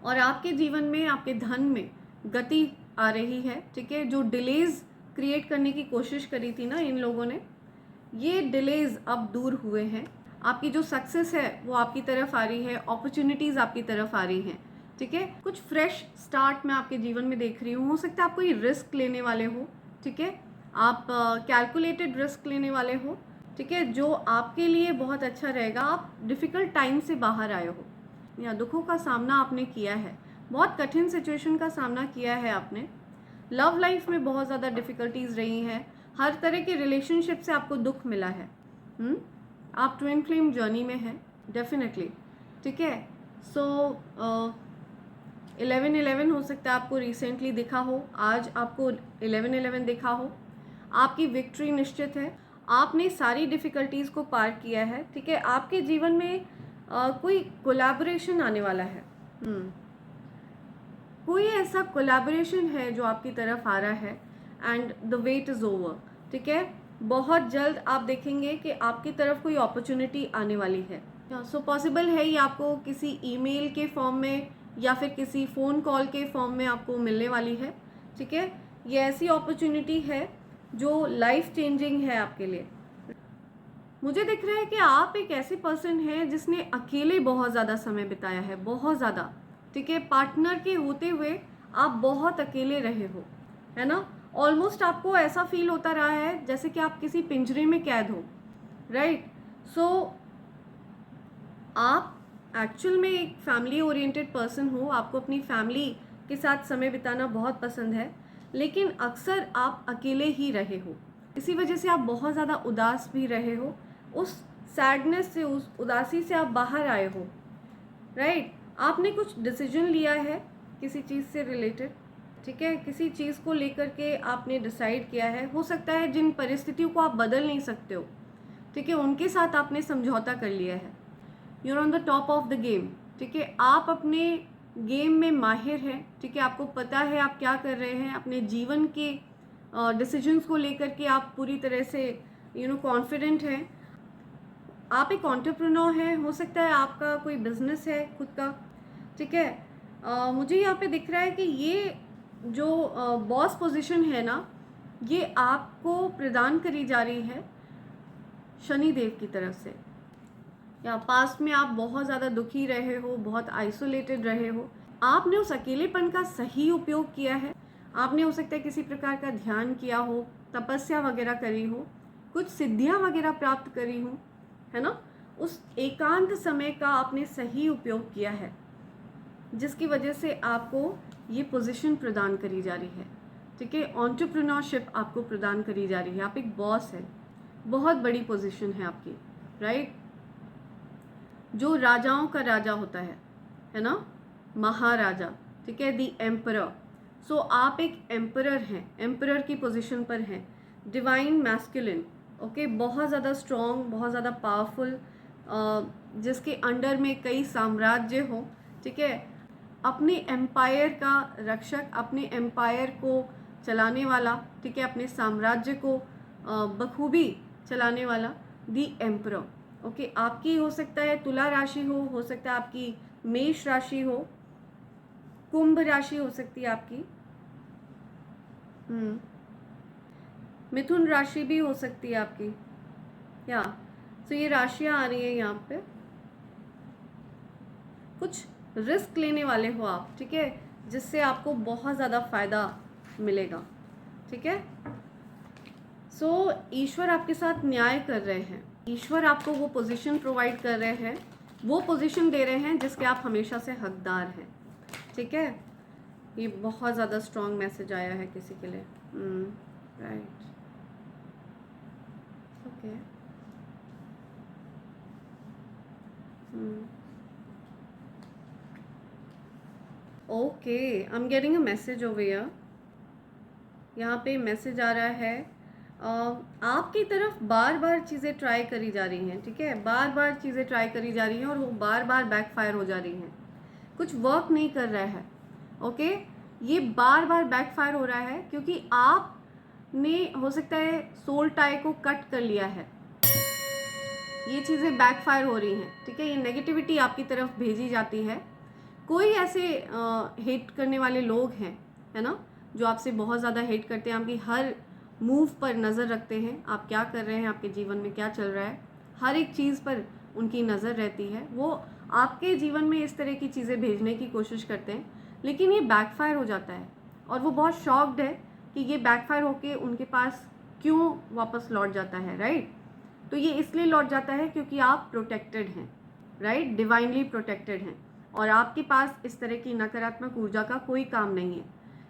Speaker 1: और आपके जीवन में, आपके धन में गति आ रही है, ठीक है। जो डिलेज क्रिएट करने की कोशिश करी थी ना इन लोगों ने, ये डिलेज अब दूर हुए हैं। आपकी जो सक्सेस है वो आपकी तरफ आ रही है, अपॉर्चुनिटीज़ आपकी तरफ आ रही हैं, ठीक है। कुछ फ्रेश स्टार्ट मैं आपके जीवन में देख रही हूँ। हो सकता है आप कोई रिस्क लेने वाले हो, ठीक है, आप कैलकुलेटेड रिस्क लेने वाले हो, ठीक है, जो आपके लिए बहुत अच्छा रहेगा। आप डिफ़िकल्ट टाइम से बाहर आए हो, या दुखों का सामना आपने किया है, बहुत कठिन सिचुएशन का सामना किया है आपने। लव लाइफ में बहुत ज़्यादा डिफ़िकल्टीज़ रही हैं, हर तरह के रिलेशनशिप से आपको दुख मिला है। आप ट्विन फ्लेम जर्नी में हैं डेफिनेटली, ठीक है। सो 11-11 हो सकता है आपको रिसेंटली दिखा हो, आज आपको 11-11 दिखा हो। आपकी विक्ट्री निश्चित है, आपने सारी डिफ़िकल्टीज़ को पार किया है, ठीक है। आपके जीवन में कोई कोलैबोरेशन आने वाला है, कोई ऐसा कोलैबोरेशन है जो आपकी तरफ आ रहा है, and the wait is over, ठीक है। बहुत जल्द आप देखेंगे कि आपकी तरफ कोई अपॉर्चुनिटी आने वाली है। सो पॉसिबल है ये आपको किसी ईमेल के फॉर्म में या फिर किसी फ़ोन कॉल के फॉर्म में आपको मिलने वाली है, ठीक है। ये ऐसी अपॉर्चुनिटी है जो लाइफ चेंजिंग है आपके लिए। मुझे दिख रहा है कि आप एक ऐसे पर्सन हैं जिसने अकेले बहुत ज़्यादा समय बिताया है, बहुत ज़्यादा, ठीक है। पार्टनर के होते हुए आप बहुत अकेले रहे हो, है ना। ऑलमोस्ट आपको ऐसा फील होता रहा है जैसे कि आप किसी पिंजरे में कैद हो, राइट। सो आप एक्चुअल में एक फैमिली ओरिएंटेड पर्सन हो, आपको अपनी फैमिली के साथ समय बिताना बहुत पसंद है, लेकिन अक्सर आप अकेले ही रहे हो। इसी वजह से आप बहुत ज़्यादा उदास भी रहे हो। उस सैडनेस से, उस उदासी से आप बाहर आए हो, राइट। आपने कुछ डिसीजन लिया है किसी चीज़ से रिलेटेड, ठीक है, किसी चीज़ को लेकर के आपने डिसाइड किया है। हो सकता है जिन परिस्थितियों को आप बदल नहीं सकते हो, ठीक है, उनके साथ आपने समझौता कर लिया है। You are on the top of the game, ठीक है, आप अपने गेम में माहिर हैं, ठीक है, आपको पता है आप क्या कर रहे हैं। अपने जीवन के डिसीजंस को लेकर के आप पूरी तरह से कॉन्फिडेंट हैं। आप एक एंटरप्रेन्योर हैं, हो सकता है आपका कोई बिजनेस है खुद का, ठीक है। मुझे यहाँ पे दिख रहा है कि ये जो बॉस पोजीशन है ना, ये आपको प्रदान करी जा रही है शनि देव की तरफ से। या पास्ट में आप बहुत ज़्यादा दुखी रहे हो, बहुत आइसोलेटेड रहे हो, आपने उस अकेलेपन का सही उपयोग किया है। आपने हो सकता है किसी प्रकार का ध्यान किया हो, तपस्या वगैरह करी हो, कुछ सिद्धियां वगैरह प्राप्त करी हो, है ना। उस एकांत समय का आपने सही उपयोग किया है, जिसकी वजह से आपको ये पोजीशन प्रदान करी जा रही है, ठीक है। एंटरप्रेन्योरशिप आपको प्रदान करी जा रही है। आप एक बॉस हैं, बहुत बड़ी पोजीशन है आपकी, राइट। जो राजाओं का राजा होता है ना, महाराजा, ठीक है, दी एम्परर। सो आप एक एम्परर हैं, एम्परर की पोजीशन पर हैं, डिवाइन मैस्कुलिन, ओके, बहुत ज़्यादा स्ट्रॉन्ग, बहुत ज़्यादा पावरफुल, जिसके अंडर में कई साम्राज्य हो, ठीक है, अपने एम्पायर का रक्षक, अपने एम्पायर को चलाने वाला, ठीक है, अपने साम्राज्य को बखूबी चलाने वाला, दी एम्परर। ओके, आपकी हो सकता है तुला राशि हो सकता है आपकी मेष राशि हो, कुंभ राशि हो सकती है आपकी, मिथुन राशि भी हो सकती है आपकी, या तो ये राशियां आ रही है यहाँ पे। कुछ रिस्क लेने वाले हो आप, ठीक है, जिससे आपको बहुत ज़्यादा फायदा मिलेगा, ठीक है। सो ईश्वर आपके साथ न्याय कर रहे हैं, ईश्वर आपको वो पोजीशन प्रोवाइड कर रहे हैं, वो पोजीशन दे रहे हैं जिसके आप हमेशा से हकदार हैं, ठीक है। ये बहुत ज़्यादा स्ट्रॉन्ग मैसेज आया है किसी के लिए, right, okay, okay, I am getting a message over here. यहाँ पे मैसेज आ रहा है आपकी तरफ बार बार चीज़ें ट्राई करी जा रही हैं, ठीक है, बार बार चीज़ें ट्राई करी जा रही हैं और वो बार बार बैकफायर हो जा रही हैं, कुछ वर्क नहीं कर रहा है, ओके। ये बार बार बैकफायर हो रहा है क्योंकि आपने हो सकता है सोल टाई को कट कर लिया है, ये चीज़ें बैकफायर हो रही हैं, ठीक है। ये नेगेटिविटी आपकी तरफ भेजी जाती है, कोई ऐसे हेट करने वाले लोग हैं, है ना, जो आपसे बहुत ज़्यादा हेट करते हैं, आपकी हर मूव पर नज़र रखते हैं, आप क्या कर रहे हैं, आपके जीवन में क्या चल रहा है, हर एक चीज़ पर उनकी नज़र रहती है, वो आपके जीवन में इस तरह की चीज़ें भेजने की कोशिश करते हैं, लेकिन ये बैकफायर हो जाता है और वो बहुत शॉक्ड है कि ये बैकफायर होके उनके पास क्यों वापस लौट जाता है, राइट। तो ये इसलिए लौट जाता है क्योंकि आप प्रोटेक्टेड हैं, राइट, डिवाइनली प्रोटेक्टेड हैं और आपके पास इस तरह की नकारात्मक ऊर्जा का कोई काम नहीं है।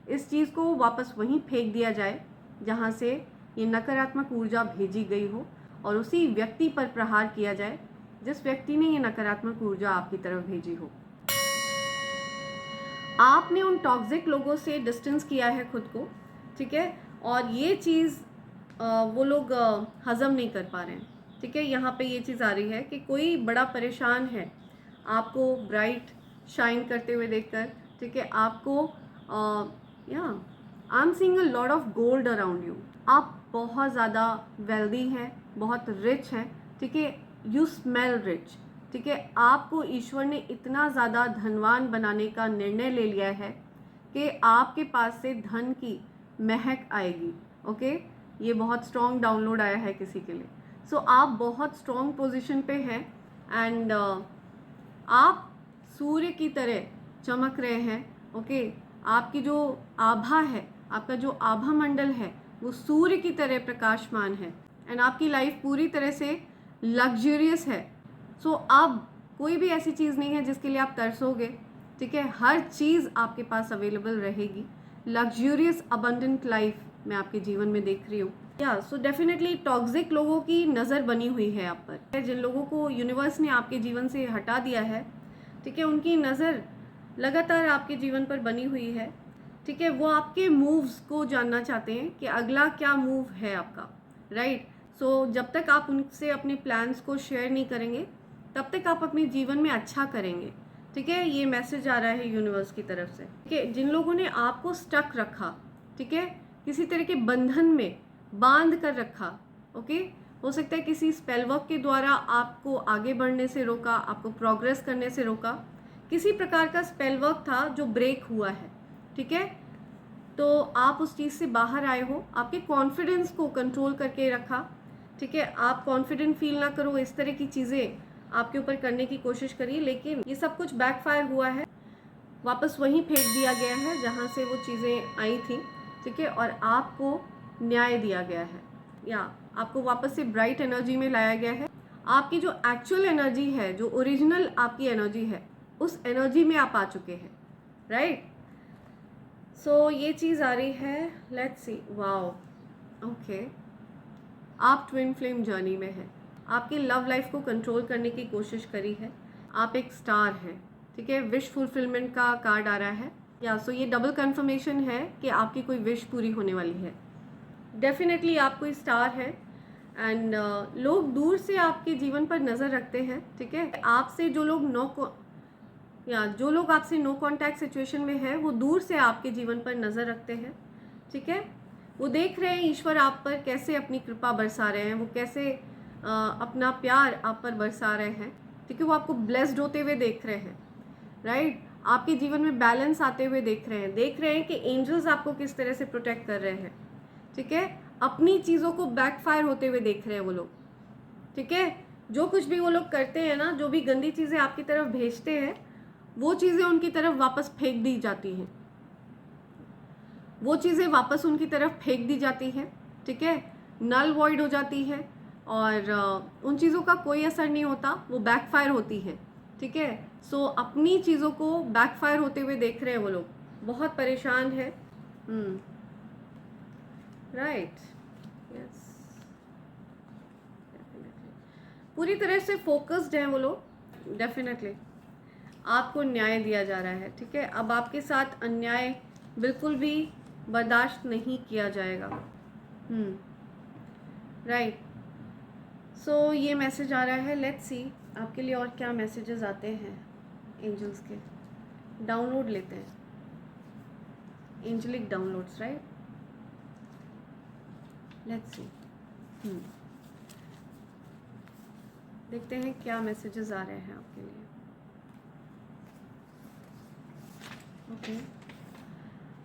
Speaker 1: इस चीज़ को वापस वहीं फेंक दिया जाए जहाँ से ये नकारात्मक ऊर्जा भेजी गई हो और उसी व्यक्ति पर प्रहार किया जाए जिस व्यक्ति ने ये नकारात्मक ऊर्जा आपकी तरफ भेजी हो। आपने उन टॉक्सिक लोगों से डिस्टेंस किया है खुद को, ठीक है, और ये चीज़ वो लोग हज़म नहीं कर पा रहे हैं, ठीक है। यहाँ पे ये चीज़ आ रही है कि कोई बड़ा परेशान है आपको ब्राइट शाइन करते हुए देखकर, ठीक है, आपको या I am seeing a lot of gold around you, आप बहुत ज़्यादा वेल्दी हैं, बहुत रिच हैं, ठीक है, यू स्मेल रिच, ठीक है, आपको ईश्वर ने इतना ज़्यादा धनवान बनाने का निर्णय ले लिया है कि आपके पास से धन की महक आएगी, ओके। ये बहुत स्ट्रॉन्ग डाउनलोड आया है किसी के लिए। सो आप बहुत स्ट्रॉन्ग पोजीशन पे हैं एंड आप सूर्य की तरह चमक रहे हैं, ओके। आपकी जो आभा है, आपका जो आभा मंडल है वो सूर्य की तरह प्रकाशमान है एंड आपकी लाइफ पूरी तरह से लग्जरियस है। सो अब कोई भी ऐसी चीज़ नहीं है जिसके लिए आप तरसोगे, ठीक है, हर चीज़ आपके पास अवेलेबल रहेगी। लग्जरियस अबंडेंट लाइफ मैं आपके जीवन में देख रही हूँ। या सो डेफिनेटली टॉक्सिक लोगों की नज़र बनी हुई है आप पर, जिन लोगों को यूनिवर्स ने आपके जीवन से हटा दिया है, ठीक है, उनकी नज़र लगातार आपके जीवन पर बनी हुई है, ठीक है। वो आपके मूव्स को जानना चाहते हैं कि अगला क्या मूव है आपका, राइट। सो जब तक आप उनसे अपने प्लान्स को शेयर नहीं करेंगे तब तक आप अपने जीवन में अच्छा करेंगे, ठीक है। ये मैसेज आ रहा है यूनिवर्स की तरफ से, ठीक है। जिन लोगों ने आपको स्टक रखा, ठीक है, किसी तरह के बंधन में बांध कर रखा, ओके, हो सकता है किसी स्पेल वर्क के द्वारा आपको आगे बढ़ने से रोका, आपको प्रोग्रेस करने से रोका, किसी प्रकार का स्पेल वर्क था जो ब्रेक हुआ है, ठीक है। तो आप उस चीज़ से बाहर आए हो, आपके कॉन्फिडेंस को कंट्रोल करके रखा, ठीक है। आप कॉन्फिडेंट फील ना करो, इस तरह की चीज़ें आपके ऊपर करने की कोशिश करिए, लेकिन ये सब कुछ बैकफायर हुआ है, वापस वहीं फेंक दिया गया है जहाँ से वो चीज़ें आई थी, ठीक है, और आपको न्याय दिया गया है या आपको वापस से ब्राइट एनर्जी में लाया गया है। आपकी जो एक्चुअल एनर्जी है, जो ओरिजिनल आपकी एनर्जी है, उस एनर्जी में आप आ चुके हैं, राइट। सो ये चीज़ आ रही है, लेट्स सी, वाओ, ओके, आप ट्विन फ्लेम जर्नी में हैं, आपकी लव लाइफ को कंट्रोल करने की कोशिश करी है, आप एक स्टार हैं, ठीक है। विश फुलफिलमेंट का कार्ड आ रहा है, या सो ये डबल कंफर्मेशन है कि आपकी कोई विश पूरी होने वाली है। डेफिनेटली आप कोई स्टार है एंड लोग दूर से आपके जीवन पर नज़र रखते हैं, ठीक है। आपसे जो लोग जो लोग आपसे नो कांटेक्ट सिचुएशन में है, वो दूर से आपके जीवन पर नज़र रखते हैं, ठीक है। वो देख रहे हैं ईश्वर आप पर कैसे अपनी कृपा बरसा रहे हैं, वो कैसे अपना प्यार आप पर बरसा रहे हैं, ठीक है। वो आपको ब्लेस्ड होते हुए देख रहे हैं, राइट। आपके जीवन में बैलेंस आते हुए देख रहे हैं कि एंजल्स आपको किस तरह से प्रोटेक्ट कर रहे हैं, ठीक है। अपनी चीज़ों को बैकफायर होते हुए देख रहे हैं वो लोग, ठीक है। जो कुछ भी वो लोग करते हैं ना, जो भी गंदी चीज़ें आपकी तरफ भेजते हैं, वो चीज़ें उनकी तरफ वापस फेंक दी जाती हैं, वो चीज़ें वापस उनकी तरफ फेंक दी जाती हैं, ठीक है। नल वॉइड हो जाती है और उन चीज़ों का कोई असर नहीं होता, वो बैकफायर होती है, ठीक है। सो अपनी चीज़ों को बैकफायर होते हुए देख रहे हैं वो लोग, बहुत परेशान है। राइट, यस, पूरी तरह से फोकस्ड हैं वो लोग, डेफिनेटली आपको न्याय दिया जा रहा है, ठीक है। अब आपके साथ अन्याय बिल्कुल भी बर्दाश्त नहीं किया जाएगा। राइट, सो ये मैसेज आ रहा है। लेट्स सी आपके लिए और क्या मैसेजेस आते हैं एंजल्स के। डाउनलोड लेते हैं, angelic downloads, right. Let's see, देखते हैं क्या मैसेजेस आ रहे हैं आपके लिए। Okay,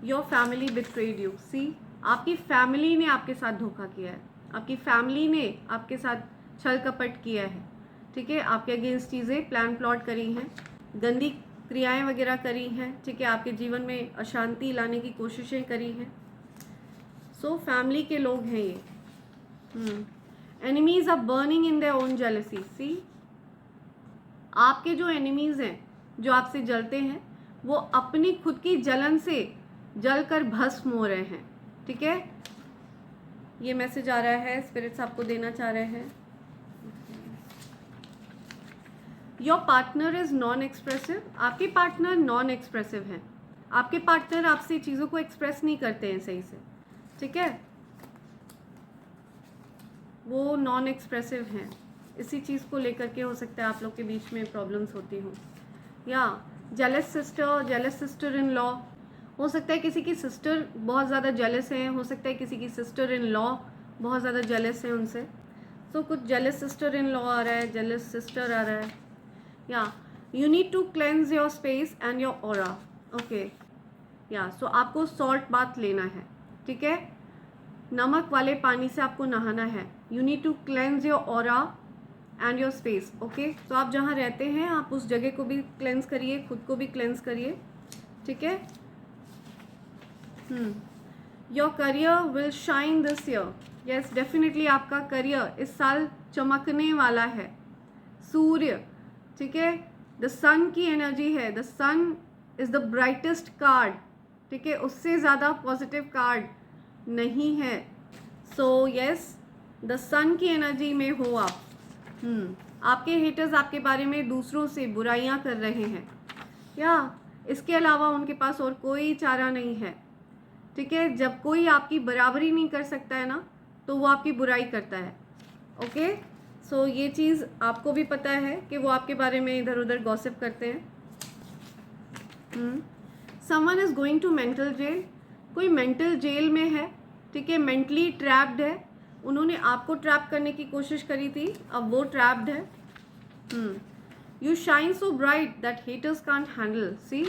Speaker 1: your family betrayed you. See, आपकी फैमिली ने आपके साथ धोखा किया है, आपकी फैमिली ने आपके साथ छल कपट किया है, ठीक है। आपके अगेंस्ट चीज़ें प्लान प्लॉट करी हैं, गंदी क्रियाएं वगैरह करी हैं, ठीक है। आपके जीवन में अशांति लाने की कोशिशें करी हैं। सो फैमिली के लोग हैं ये। Enemies are burning in their own jealousy. See, आपके जो एनिमीज हैं, जो आपसे जलते हैं, वो अपनी खुद की जलन से जलकर भस्म हो रहे हैं, ठीक है। ये मैसेज आ रहा है, स्पिरिट्स आपको देना चाह रहे हैं। Your partner is non expressive. आपके पार्टनर नॉन एक्सप्रेसिव हैं, आपके पार्टनर आपसे चीज़ों को एक्सप्रेस नहीं करते हैं सही से, ठीक है। वो नॉन एक्सप्रेसिव हैं, इसी चीज़ को लेकर के हो सकता है आप लोग के बीच में प्रॉब्लम्स होती हों। या जेलस सिस्टर इन लॉ, हो सकता है किसी की सिस्टर बहुत ज़्यादा जेलस हैं, हो सकता है किसी की सिस्टर इन लॉ बहुत ज़्यादा जेलस है उनसे। तो कुछ जेलस सिस्टर इन लॉ आ रहा है, जेलस सिस्टर आ रहा है। या you need to cleanse your space and your aura. Okay, या सो आपको सॉल्ट बाथ लेना है, ठीक है। नमक वाले पानी से आपको नहाना है। You need to cleanse your aura and your space. Okay, तो आप जहाँ रहते हैं आप उस जगह को भी क्लेंस करिए, खुद को भी क्लेंस करिए, ठीक है। Your career will shine this year. Yes, definitely आपका करियर इस साल चमकने वाला है। सूर्य, ठीक है, द सन की एनर्जी है। The sun is the brightest card, ठीक है। उससे ज़्यादा पॉजिटिव कार्ड नहीं है। सो यस, द सन की एनर्जी में हो आप। आपके हेटर्स आपके बारे में दूसरों से बुराइयां कर रहे हैं, या इसके अलावा उनके पास और कोई चारा नहीं है, ठीक है। जब कोई आपकी बराबरी नहीं कर सकता है ना, तो वो आपकी बुराई करता है। ओके, सो ये चीज़ आपको भी पता है कि वो आपके बारे में इधर उधर गॉसिप करते हैं। Someone is going to mental jail. कोई मेंटल जेल में है, ठीक है, मेंटली ट्रैप्ड है। उन्होंने आपको ट्रैप करने की कोशिश करी थी, अब वो ट्रैप्ड है। You shine so bright that haters can't handle. See,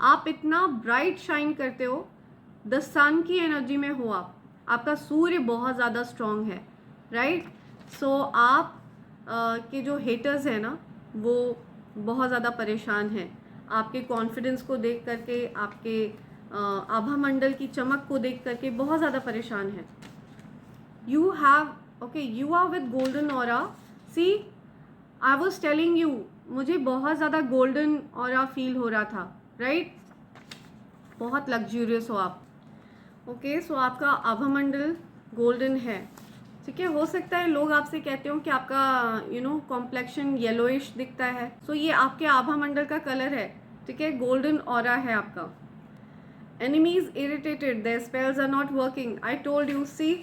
Speaker 1: आप इतना ब्राइट शाइन करते हो, द सन की एनर्जी में हो आप। आपका सूर्य बहुत ज़्यादा स्ट्रॉन्ग है, राइट। सो आप के जो हेटर्स हैं ना, वो बहुत ज़्यादा परेशान हैं आपके कॉन्फिडेंस को देख करके, आपके आभा मंडल की चमक को देख करके बहुत ज़्यादा परेशान है। You have, okay, you are with golden aura. See, I was telling you, मुझे बहुत ज़्यादा गोल्डन ऑरा फील हो रहा था, राइट। बहुत लग्जूरियस हो आप। ओके, सो आपका आभामंडल गोल्डन है, ठीक है। हो सकता है लोग आपसे कहते हो कि आपका कॉम्प्लेक्शन येलोइश दिखता है। सो ये आपके आभामंडल का कलर है, ठीक है, गोल्डन ऑरा है आपका। Enemies irritated, their spells are not working. I told you, see,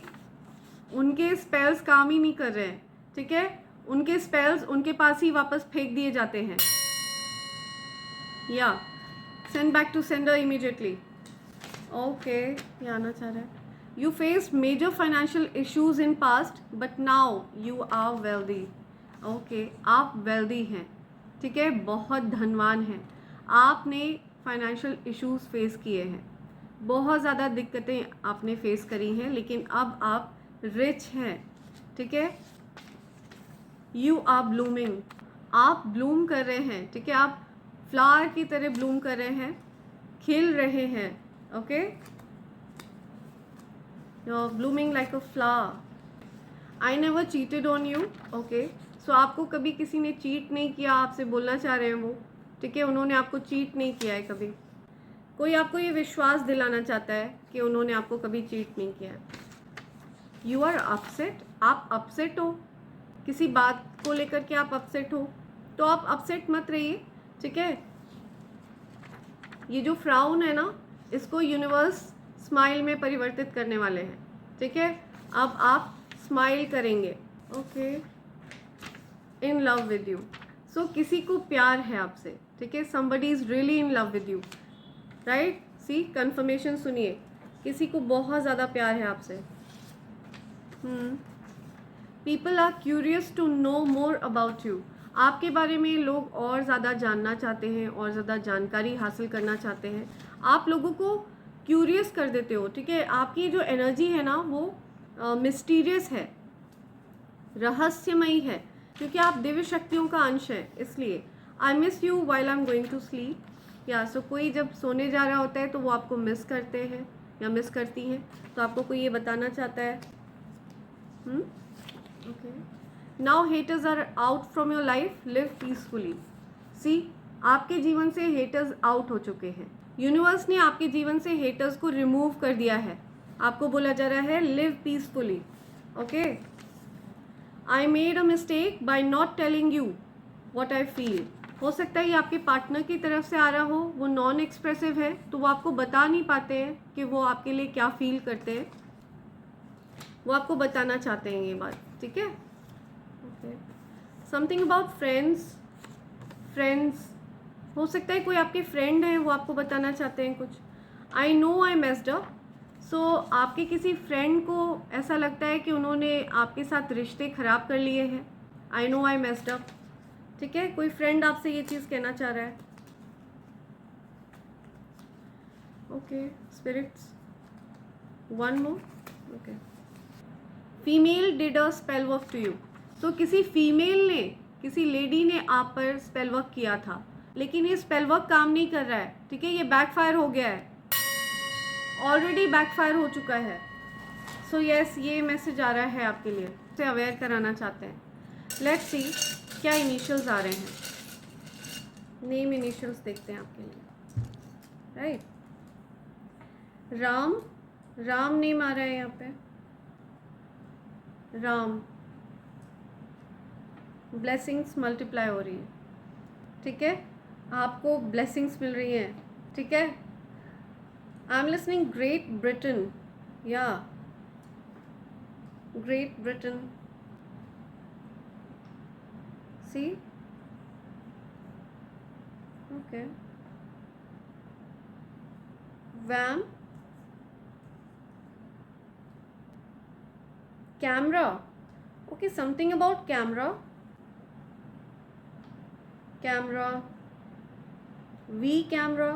Speaker 1: उनके स्पेल्स काम ही नहीं कर रहे हैं, ठीक है, उनके स्पेल्स उनके पास ही वापस फेंक दिए जाते हैं। या send back to sender immediately. Okay, ये आना चाह रहा है। You face major financial issues in past but now you are wealthy. Okay, आप वेल्दी हैं, ठीक है, बहुत धनवान हैं। आपने फाइनेंशियल इश्यूज फेस किए हैं, बहुत ज़्यादा दिक्कतें आपने फेस करी हैं, लेकिन अब आप रिच हैं, ठीक है। यू आर ब्लूमिंग, आप ब्लूम कर रहे हैं, ठीक है, आप फ्लावर की तरह ब्लूम कर रहे हैं, खिल रहे हैं। Okay, you are blooming like a flower. I never cheated on you. Okay, so आपको कभी किसी ने चीट नहीं किया, आपसे बोलना चाह रहे हैं वो, ठीक है, उन्होंने आपको चीट नहीं किया है कभी। कोई आपको ये विश्वास दिलाना चाहता है कि उन्होंने आपको कभी चीट नहीं किया है। यू आर अपसेट, आप अपसेट हो, किसी बात को लेकर के आप अपसेट हो, तो आप अपसेट मत रहिए, ठीक है। ये जो फ्राउन है ना, इसको यूनिवर्स स्माइल में परिवर्तित करने वाले हैं, ठीक है। अब आप स्माइल करेंगे। Okay, in love with you. So किसी को प्यार है आपसे, ठीक है, somebody is really in love with you, right. See confirmation सुनिए, किसी को बहुत ज़्यादा प्यार है आपसे। People are curious to know more about you. आपके बारे में लोग और ज़्यादा जानना चाहते हैं, और ज़्यादा जानकारी हासिल करना चाहते हैं। आप लोगों को क्यूरियस कर देते हो, ठीक है। आपकी जो एनर्जी है ना, वो मिस्टीरियस है, रहस्यमयी है, क्योंकि आप दिव्य शक्तियों का अंश है। इसलिए I miss you while I am going to sleep. या सो कोई जब सोने जा रहा होता है तो वो आपको मिस करते हैं या मिस करती हैं, तो आपको कोई ये बताना चाहता है। Okay, now haters are out from your life, live peacefully. See, आपके जीवन से हेटर्स आउट हो चुके हैं। यूनिवर्स ने आपके जीवन से हेटर्स को रिमूव कर दिया है। आपको बोला जा रहा है live peacefully. Okay, I made a mistake by not telling you what I feel. हो सकता है ये आपके पार्टनर की तरफ से आ रहा हो, वो नॉन एक्सप्रेसिव है, तो वो आपको बता नहीं पाते हैं कि वो आपके लिए क्या फील करते हैं। वो आपको बताना चाहते हैं ये बात, ठीक है। Okay, something about friends. Friends, हो सकता है कोई आपके फ्रेंड हैं, वो आपको बताना चाहते हैं कुछ। I know I messed up. So आपके किसी फ्रेंड को ऐसा लगता है कि उन्होंने आपके साथ रिश्ते ख़राब कर लिए हैं। आई नो आई मेस्ड अप, ठीक है, कोई फ्रेंड आपसे ये चीज़ कहना चाह रहा है। Okay, spirits, one more. Okay, female did a spell work to you. तो किसी फीमेल ने, किसी लेडी ने आप पर स्पेल वर्क किया था, लेकिन ये स्पेल वर्क काम नहीं कर रहा है, ठीक है, ये बैकफायर हो गया है, ऑलरेडी बैकफायर हो चुका है। सो यस, ये मैसेज आ रहा है आपके लिए, से अवेयर कराना चाहते हैं। लेट्स सी क्या इनिशियल्स आ रहे हैं। नेम इनिशियल्स देखते हैं आपके लिए, राइट। राम, राम नेम आ रहा है यहाँ पे, राम। ब्लेसिंग्स मल्टीप्लाई हो रही है, ठीक है, आपको ब्लेसिंग्स मिल रही हैं, ठीक है। I am listening great Britain, या ग्रेट ब्रिटेन। सी, ओके, वैम, camera. Okay, something about camera, camera, we camera.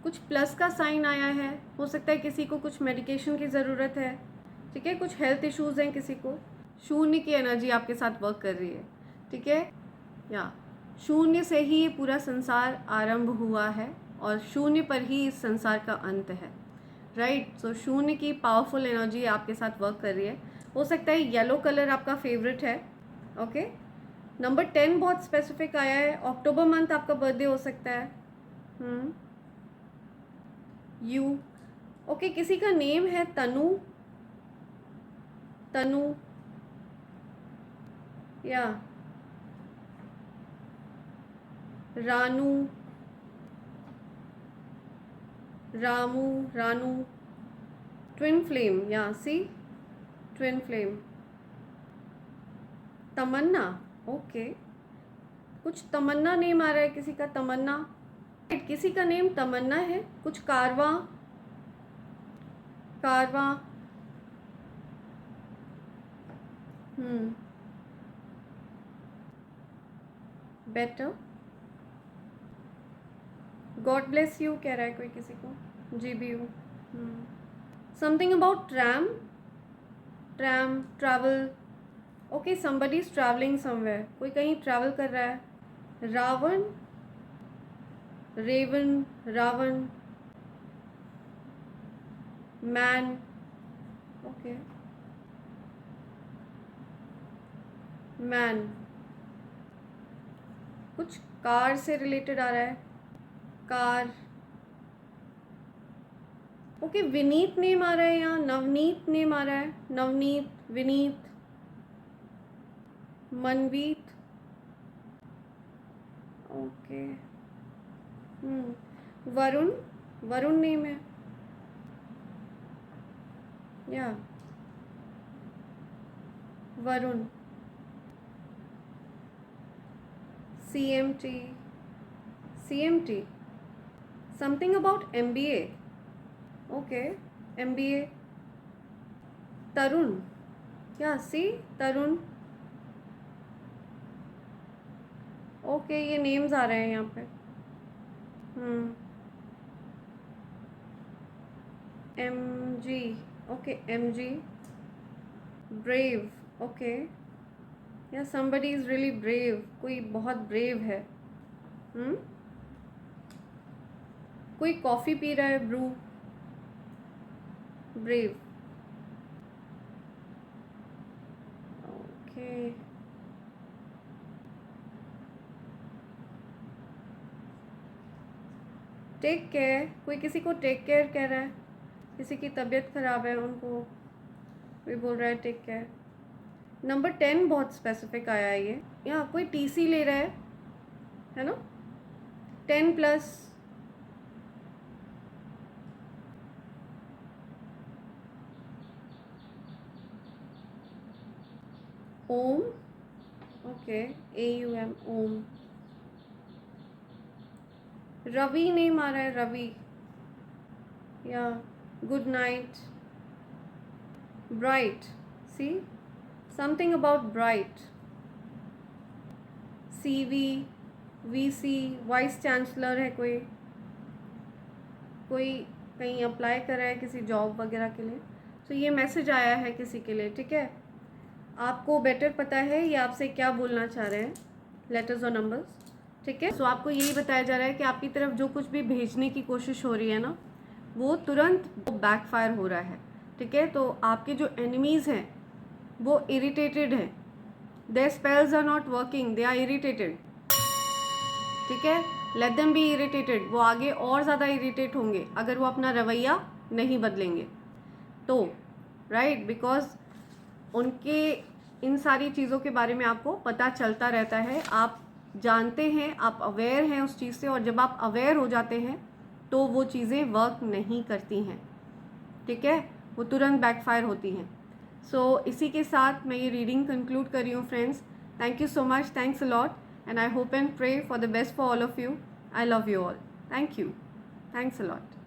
Speaker 1: कुछ प्लस का साइन आया है, हो सकता है किसी को कुछ मेडिकेशन की ज़रूरत है, ठीक है, कुछ हेल्थ इश्यूज़ हैं किसी को। शून्य की एनर्जी आपके साथ वर्क कर रही है, ठीक है, या शून्य से ही ये पूरा संसार आरंभ हुआ है, और शून्य पर ही इस संसार का अंत है, राइट। सो शून्य की पावरफुल एनर्जी आपके साथ वर्क कर रही है। हो सकता है येलो कलर आपका फेवरेट है। ओके, नंबर 10 बहुत स्पेसिफिक आया है, अक्टूबर मंथ आपका बर्थडे हो सकता है। यू, ओके, किसी का नेम है तनु, तनु, या रानू, रामू, रानू, ट्विन फ्लेम, या सी ट्विन फ्लेम, तमन्ना, ओके, कुछ तमन्ना नेम आ रहा है किसी का, तमन्ना, किसी का नेम तमन्ना है, कुछ कारवां, कारवां, बेटर, गॉड ब्लेस यू कह रहा है कोई किसी को, G B U, something about tram, tram, travel, okay, somebody is travelling somewhere, कोई कहीं ट्रैवल कर रहा है, Ravan, raven, Ravan, man, okay, man, कुछ कार से रिलेटेड आ रहा है, कार, ओके, विनीत नेम आ रहा है यहाँ, नवनीत नेम आ रहा है, नवनीत, विनीत, मनवीत, ओके, वरुण, वरुण नेम है, या Varun, CMT, CMT, something about MBA, okay, MBA, तरुण, या सी, तरुण, ओके, ये नेम्स आ रहे हैं यहाँ पे, MG, okay, MG, brave, okay, या somebody is really brave, कोई बहुत ब्रेव है, कोई कॉफ़ी पी रहा है, Bru, brave, okay, take care, कोई किसी को टेक केयर कह रहा है, किसी की तबीयत ख़राब है उनको कोई बोल रहा है टेक केयर, नंबर 10 बहुत स्पेसिफिक आया है ये, या कोई TC ले रहा है ना, 10+, Om, okay, AUM, Om, Ravi name आ रहा है, रवि, या good night, bright, C, something about bright, CV, VC, vice chancellor है कोई, कोई कहीं अप्लाई कर रहा है किसी जॉब वगैरह के लिए, तो ये मैसेज आया है किसी के लिए, ठीक है, आपको बेटर पता है ये आपसे क्या बोलना चाह रहे हैं, लेटर्स और नंबर्स, ठीक है, सो आपको यही बताया जा रहा है कि आपकी तरफ जो कुछ भी भेजने की कोशिश हो रही है ना, वो तुरंत बैकफायर हो रहा है, ठीक है, तो आपके जो एनिमीज़ हैं वो इरिटेटेड हैं, their spells are not working, they are irritated, ठीक है, लेट देम बी इरिटेटेड, वो आगे और ज़्यादा इरिटेट होंगे अगर वो अपना रवैया नहीं बदलेंगे, तो राइट, बिकॉज उनके इन सारी चीज़ों के बारे में आपको पता चलता रहता है, आप जानते हैं, आप अवेयर हैं उस चीज़ से, और जब आप अवेयर हो जाते हैं तो वो चीज़ें वर्क नहीं करती हैं, ठीक है, वो तुरंत बैकफायर होती हैं। सो इसी के साथ मैं ये रीडिंग कंक्लूड कर रही हूँ friends. Thank you so much, thanks a lot, and I hope and pray for the best for all of you. I love you all, thank you, thanks a lot.